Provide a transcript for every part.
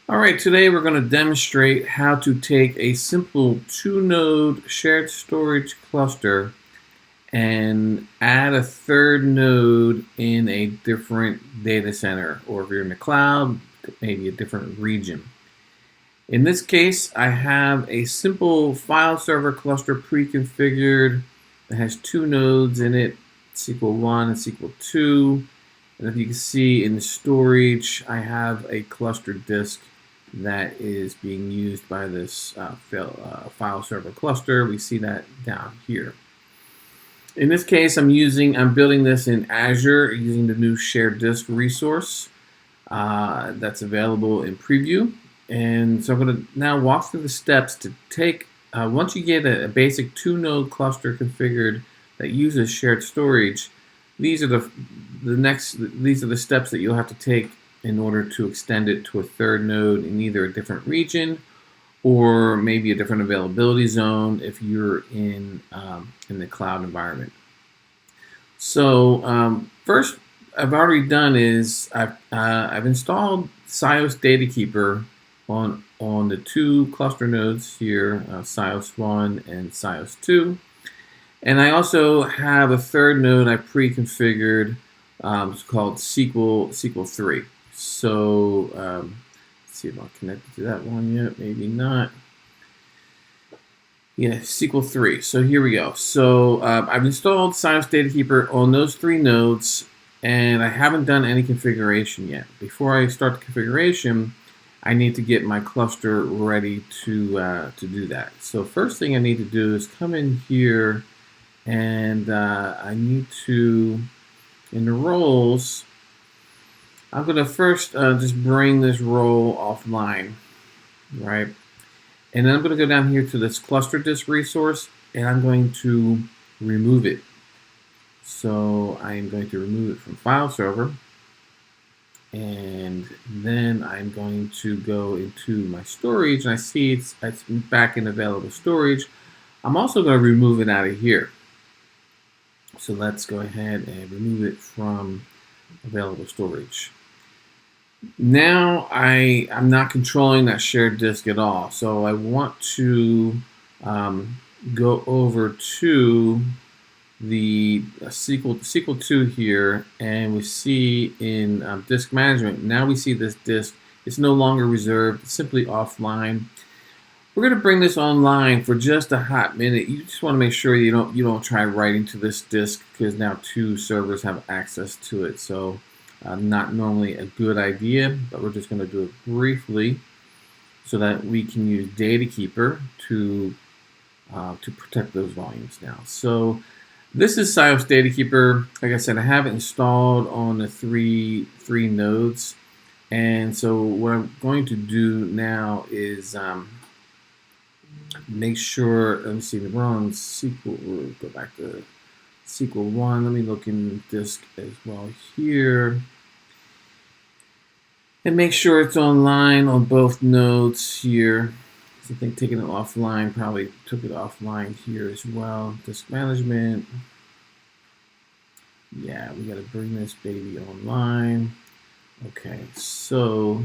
All right, today we're going to demonstrate how to take a simple two-node shared storage cluster and add a third node in a different data center, or if you're in the cloud, maybe a different region. In this case, I have a simple file server cluster pre-configured that has two nodes in it, SQL 1 and SQL 2. And if you can see in the storage, I have a cluster disk that is being used by this file server cluster. We see that down here. In this case, I'm building this in Azure using the new shared disk resource that's available in preview. And so I'm going to now walk through the steps to take, once you get a basic two-node cluster configured that uses shared storage, these are the steps that you'll have to take in order to extend it to a third node in either a different region or maybe a different availability zone if you're in the cloud environment. So first, I've already done is I've installed SIOS Data Keeper on the two cluster nodes here, SIOS 1 and SIOS 2. And I also have a third node I pre-configured. It's called SQL 3. So let's see if I'm connected to that one yet. Maybe not. Yeah, SQL 3. So here we go. So I've installed SIOS Data Keeper on those three nodes, and I haven't done any configuration yet. Before I start the configuration, I need to get my cluster ready to do that. So first thing I need to do is come in here, and I need to, in the roles, I'm going to first just bring this role offline, right? And then I'm going to go down here to this cluster disk resource, and I'm going to remove it. So I am going to remove it from file server, and then I'm going to go into my storage, and I see it's back in available storage. I'm also going to remove it out of here. So let's go ahead and remove it from available storage. Now I'm not controlling that shared disk at all. So I want to go over to the SQL 2 here, and we see in disk management, now we see this disk. It's no longer reserved, it's simply offline. We're going to bring this online for just a hot minute. You just want to make sure you don't try writing to this disk, because now two servers have access to it. So not normally a good idea, but we're just going to do it briefly so that we can use Data Keeper to protect those volumes now. So this is SIOS Data Keeper. Like I said, I have it installed on the three nodes. And so what I'm going to do now is make sure, let me see, we're on SQL, we'll go back to SQL 1. Let me look in disk as well here. And make sure it's online on both nodes here. So I think taking it offline probably took it offline here as well. Disk management. Yeah, we got to bring this baby online. Okay, so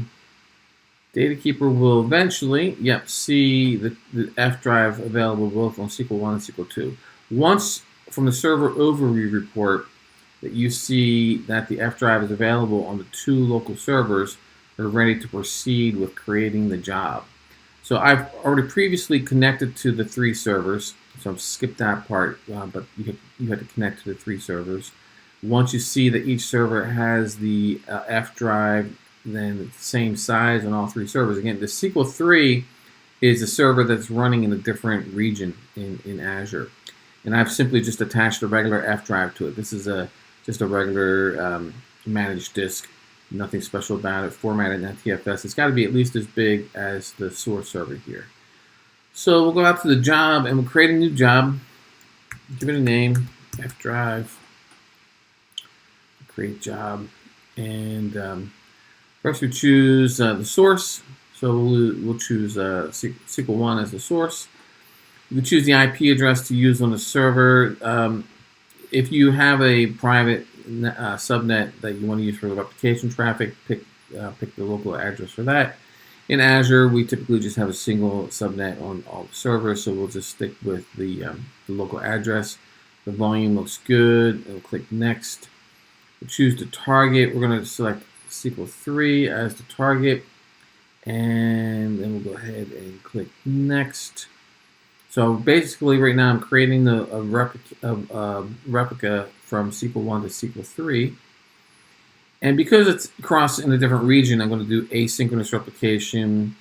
Data Keeper will eventually, see the F drive available both on SQL 1 and SQL 2. Once from the server overview report that you see that the F drive is available on the two local servers, we're ready to proceed with creating the job. So I've already previously connected to the three servers, so I've skipped that part, but you have to connect to the three servers. Once you see that each server has the F drive, then the same size on all three servers. Again, the SQL 3 is a server that's running in a different region in Azure. And I've simply just attached a regular F drive to it. This is just a regular managed disk. Nothing special about it, formatted in NTFS. It's got to be at least as big as the source server here. So we'll go out to the job, and we'll create a new job. Give it a name, F drive. Create job. And first we choose the source. So we'll choose SQL 1 as the source. You can choose the IP address to use on the server. If you have a private subnet that you want to use for replication traffic, pick the local address for that. In Azure, we typically just have a single subnet on all the servers, so we'll just stick with the local address. The volume looks good. We'll click Next. We'll choose the target. We're going to select SQL 3 as the target, and then we'll go ahead and click Next. So basically, right now I'm creating a replica from SQL 1 to SQL 3. And because it's across in a different region, I'm going to do asynchronous replication.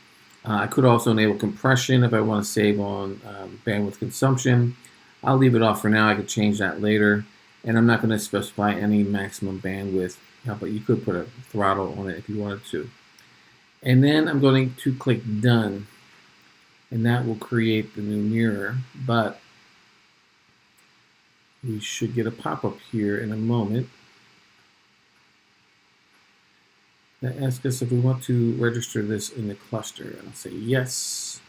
I could also enable compression if I want to save on bandwidth consumption. I'll leave it off for now. I could change that later. And I'm not going to specify any maximum bandwidth, but you could put a throttle on it if you wanted to. And then I'm going to click Done. And that will create the new mirror. But we should get a pop-up here in a moment that asks us if we want to register this in the cluster. And I'll say yes.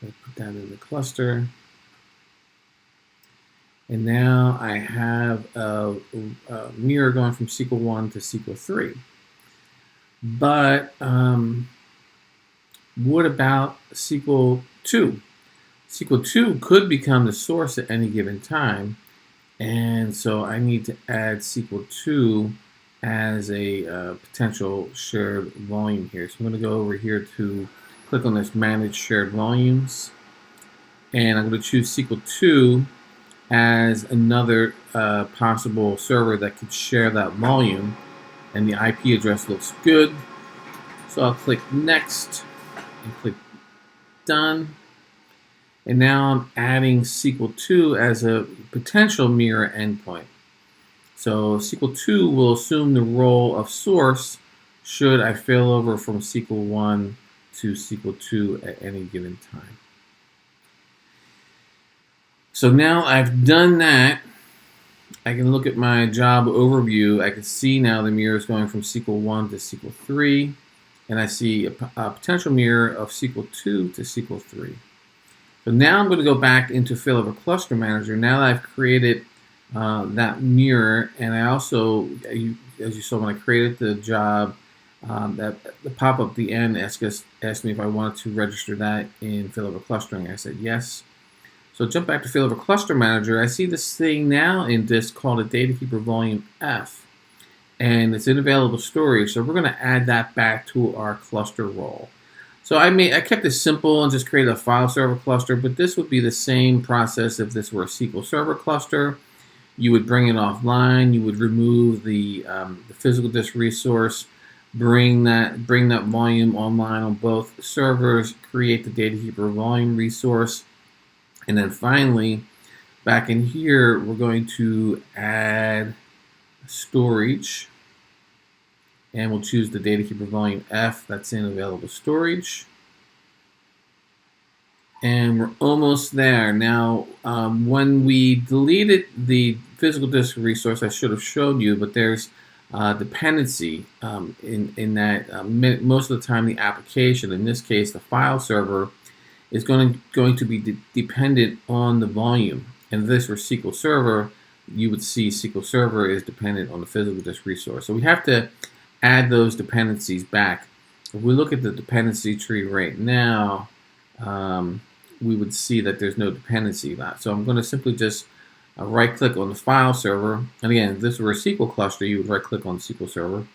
I'll put that in the cluster. And now I have a mirror going from SQL 1 to SQL 3. But what about SQL 2? SQL 2 could become the source at any given time. And so I need to add SQL 2 as a potential shared volume here. So I'm going to go over here to click on this Manage Shared Volumes. And I'm going to choose SQL 2 as another possible server that could share that volume. And the IP address looks good. So I'll click Next and click Done. And now I'm adding SQL 2 as a potential mirror endpoint. So SQL 2 will assume the role of source should I fail over from SQL 1 to SQL 2 at any given time. So now I've done that, I can look at my job overview. I can see now the mirror is going from SQL 1 to SQL 3, and I see a potential mirror of SQL 2 to SQL 3. So now I'm going to go back into Failover Cluster Manager. Now that I've created that mirror, and I also, as you saw when I created the job, that the pop-up at the end asked me if I wanted to register that in Failover Clustering. I said yes. So jump back to Failover Cluster Manager. I see this thing now in disk called a DataKeeper Volume F, and it's in available storage. So we're going to add that back to our cluster role. So I kept it simple and just created a file server cluster, but this would be the same process if this were a SQL Server cluster. You would bring it offline. You would remove the physical disk resource, bring that volume online on both servers, create the DataKeeper volume resource, and then finally, back in here, we're going to add storage, and we'll choose the DataKeeper Volume F that's in available storage. And we're almost there. Now, when we deleted the physical disk resource, I should have showed you, but there's dependency in that most of the time the application, in this case the file server, is going to be dependent on the volume. And if this were SQL Server, you would see SQL Server is dependent on the physical disk resource. So we have to add those dependencies back. If we look at the dependency tree right now, we would see that there's no dependency left. So I'm going to simply just right-click on the file server. And again, if this were a SQL cluster, you would right-click on the SQL Server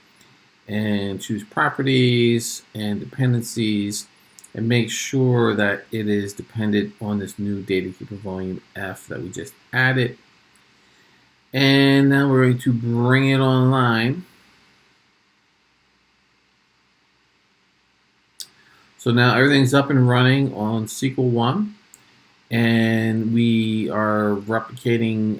and choose Properties and Dependencies, and make sure that it is dependent on this new DataKeeper Volume F that we just added. And now we're going to bring it online. So now everything's up and running on SQL 1, and we are replicating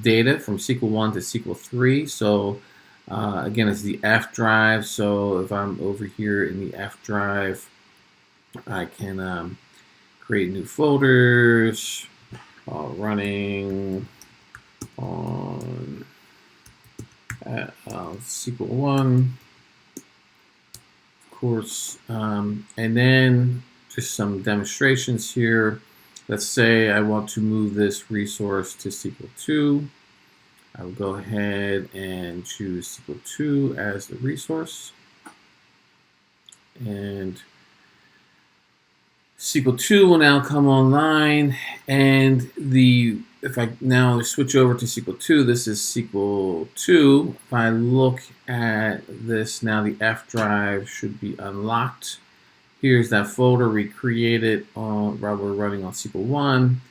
data from SQL 1 to SQL 3. So again, it's the F drive. So if I'm over here in the F drive, I can create new folders, running on SQL 1, of course, and then just some demonstrations here. Let's say I want to move this resource to SQL 2. I will go ahead and choose SQL 2 as the resource. and SQL 2 will now come online, and if I now switch over to SQL 2, this is SQL 2. If I look at this now, the F drive should be unlocked. Here's that folder we created while we're running on SQL 1.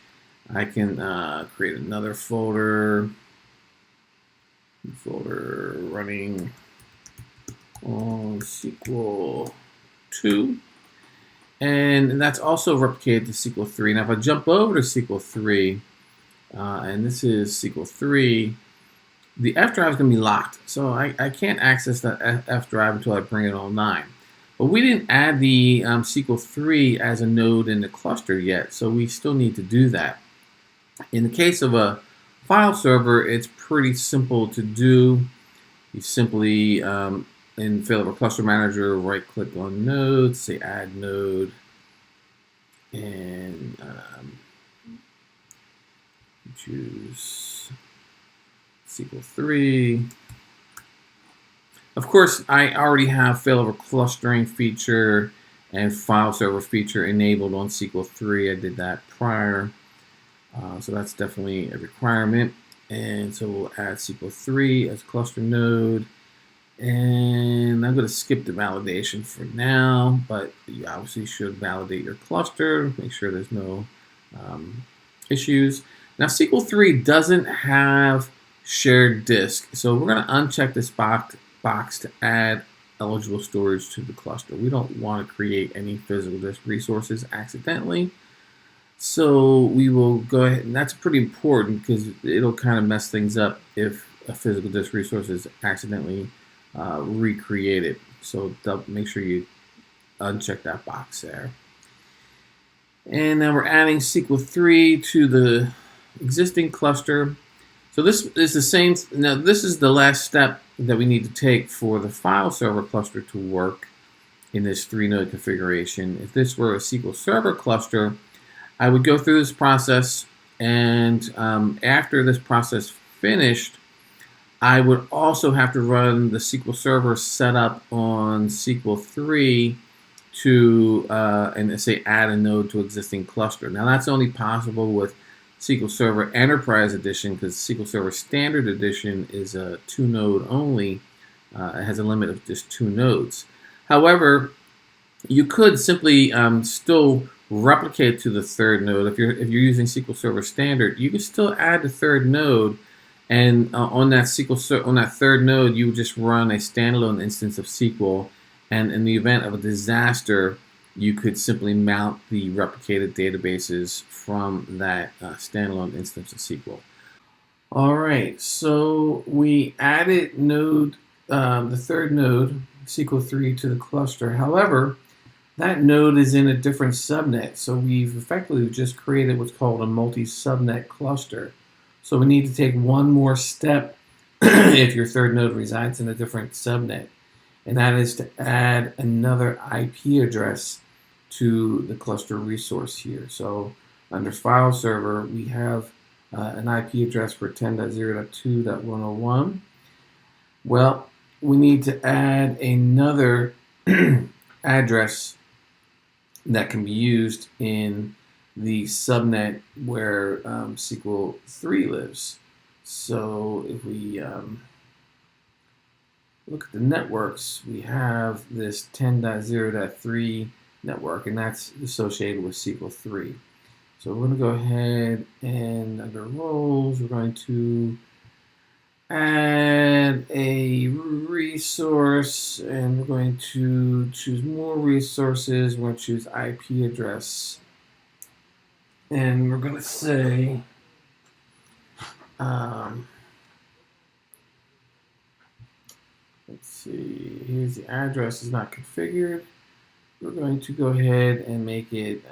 I can create another folder running on SQL 2. And that's also replicated to SQL 3. Now, if I jump over to SQL 3, and this is SQL 3, the F drive is going to be locked. So I can't access that F drive until I bring it online. But we didn't add the SQL 3 as a node in the cluster yet, so we still need to do that. In the case of a file server, it's pretty simple to do. You simply, in Failover Cluster Manager, right-click on Node, say Add Node, and choose SQL 3. Of course, I already have Failover Clustering feature and File Server feature enabled on SQL 3. I did that prior, so that's definitely a requirement. And so we'll add SQL 3 as cluster node. And I'm going to skip the validation for now, but you obviously should validate your cluster, make sure there's no issues. Now, SQL 3 doesn't have shared disk, so we're going to uncheck this box to add eligible storage to the cluster. We don't want to create any physical disk resources accidentally. So we will go ahead, and that's pretty important because it'll kind of mess things up if a physical disk resource is accidentally recreated. So make sure you uncheck that box there. And now we're adding SQL 3 to the existing cluster. So this is the same. Now this is the last step that we need to take for the file server cluster to work in this 3-node configuration. If this were a SQL Server cluster, I would go through this process, and after this process finished, I would also have to run the SQL Server setup on SQL 3 to and say add a node to existing cluster. Now that's only possible with SQL Server Enterprise Edition because SQL Server Standard Edition is a 2-node only. It has a limit of just 2 nodes. However, you could simply still replicate to the 3rd node. If you're using SQL Server Standard, you can still add the 3rd node, and on that 3rd node, you would just run a standalone instance of SQL. And in the event of a disaster, you could simply mount the replicated databases from that standalone instance of SQL. All right, so we added the 3rd node, SQL 3, to the cluster. However, that node is in a different subnet, so we've effectively just created what's called a multi-subnet cluster. So we need to take one more step if your 3rd node resides in a different subnet, and that is to add another IP address to the cluster resource here. So under File Server, we have an IP address for 10.0.2.101. Well, we need to add another address that can be used in the subnet where SQL 3 lives. So if we look at the networks, we have this 10.0.3 network, and that's associated with SQL 3. So we're going to go ahead and under roles, we're going to add a resource, and we're going to choose more resources. We're going to choose IP address, and we're going to say let's see, here's the address is not configured. We're going to go ahead and make it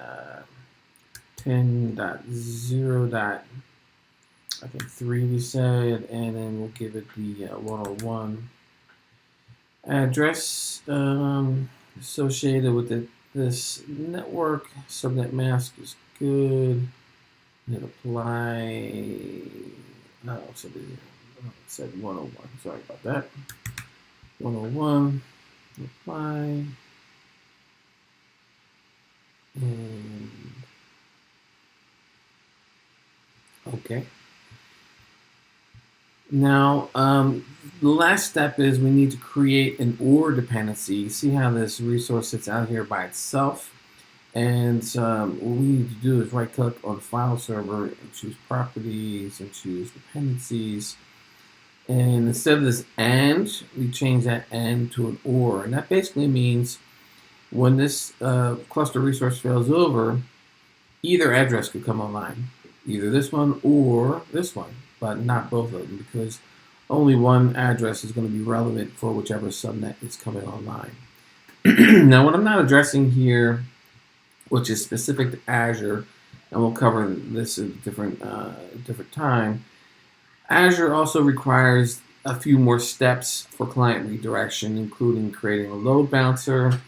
10.0.3 we said, and then we'll give it the 101 address associated with this network. Subnet mask is good. Hit apply. No, so it said 101. Sorry about that. 101. Apply. Okay. Now, the last step is we need to create an OR dependency. You see how this resource sits out here by itself? And what we need to do is right-click on the file server and choose properties and choose dependencies. And instead of this AND, we change that AND to an OR. And that basically means when this cluster resource fails over, either address could come online, either this one or this one, but not both of them, because only one address is going to be relevant for whichever subnet is coming online. Now, what I'm not addressing here, which is specific to Azure, and we'll cover this at a different time, Azure also requires a few more steps for client redirection, including creating a load balancer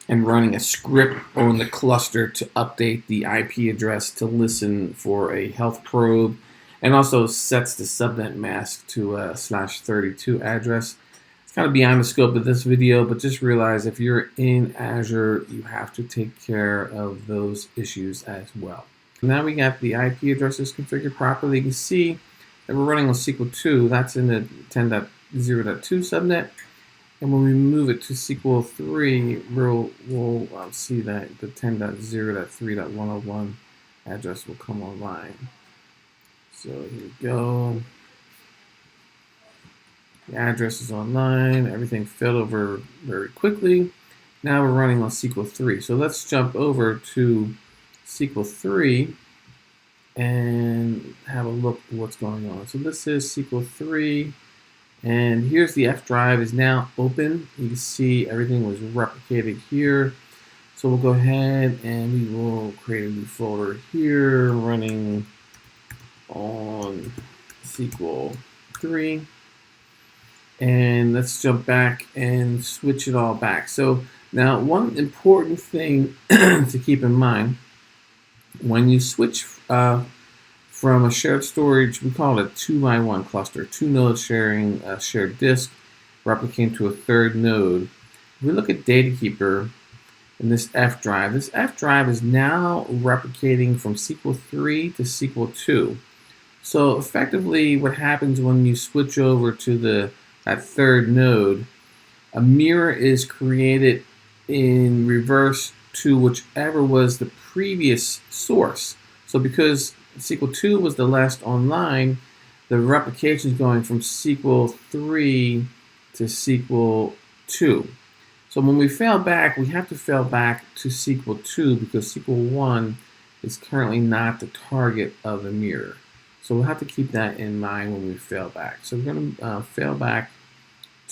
and running a script on the cluster to update the IP address to listen for a health probe, and also sets the subnet mask to a /32 address. It's kind of beyond the scope of this video, but just realize if you're in Azure, you have to take care of those issues as well. Now we got the IP addresses configured properly. You can see that we're running on SQL 2. That's in the 10.0.2 subnet. And when we move it to SQL 3, we'll see that the 10.0.3.101 address will come online. So here we go. The address is online. Everything filled over very quickly. Now we're running on SQL 3. So let's jump over to SQL 3 and have a look at what's going on. So this is SQL 3. And here's the F drive is now open. You can see everything was replicated here. So we'll go ahead and we will create a new folder here running on SQL 3. And let's jump back and switch it all back. So now one important thing to keep in mind, when you switch from a shared storage, we call it a 2x1 cluster, 2 nodes sharing a shared disk, replicating to a third node. If we look at DataKeeper in this F drive is now replicating from SQL 3 to SQL 2. So effectively what happens when you switch over to that third node, a mirror is created in reverse to whichever was the previous source. So because SQL 2 was the last online, the replication is going from SQL 3 to SQL 2. So when we fail back, we have to fail back to SQL 2 because SQL 1 is currently not the target of the mirror. So we'll have to keep that in mind when we fail back. So we're going to fail back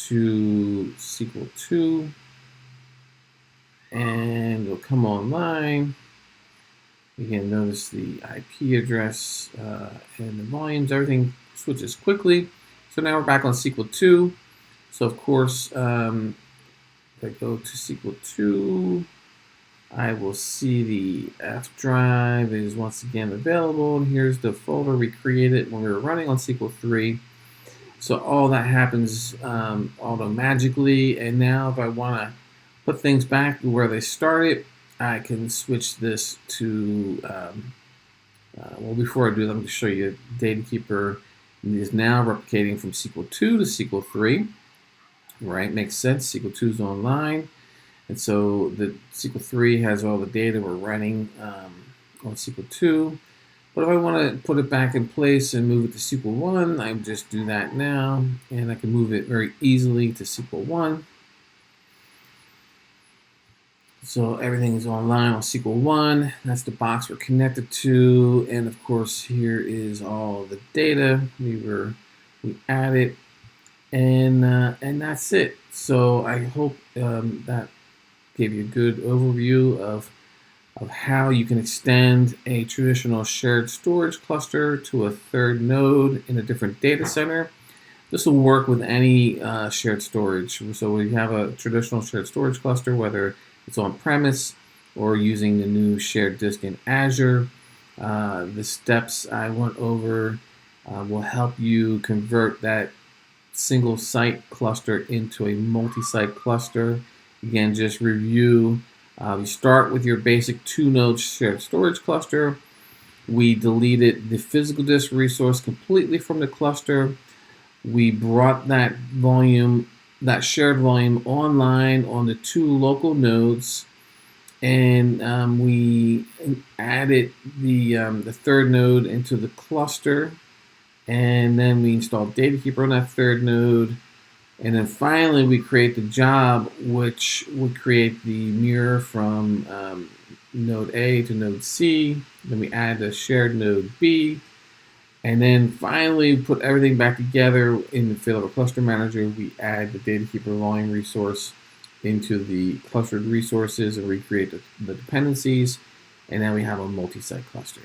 to SQL 2 and it'll come online. Again, notice the IP address and the volumes, everything switches quickly. So now we're back on SQL 2. So of course, if I go to SQL 2, I will see the F drive is once again available. And here's the folder we created when we were running on SQL 3. So all that happens auto-magically. And now if I want to put things back to where they started, I can switch this to, well, before I do that, I'm going to show you DataKeeper is now replicating from SQL 2 to SQL 3. Right, makes sense. SQL 2 is online. And so the SQL 3 has all the data we're running on SQL 2. But if I want to put it back in place and move it to SQL 1, I just do that now. And I can move it very easily to SQL 1. So everything is online on SQL 1. That's the box we're connected to. And of course, here is all the data we added. And that's it. So I hope that gave you a good overview of how you can extend a traditional shared storage cluster to a third node in a different data center. This will work with any shared storage. So we have a traditional shared storage cluster, whether it's on-premise or using the new shared disk in Azure. The steps I went over will help you convert that single site cluster into a multi-site cluster. Again, just review. You start with your basic 2-node shared storage cluster. We deleted the physical disk resource completely from the cluster. We brought that shared volume online on the 2 local nodes, and we added the third node into the cluster, and then we installed DataKeeper on that third node, and then finally we create the job, which would create the mirror from node A to node C. Then we add a shared node B, and then finally put everything back together in the field of a cluster manager. We add the DataKeeper volume resource into the clustered resources and recreate the dependencies, and now we have a multi-site cluster.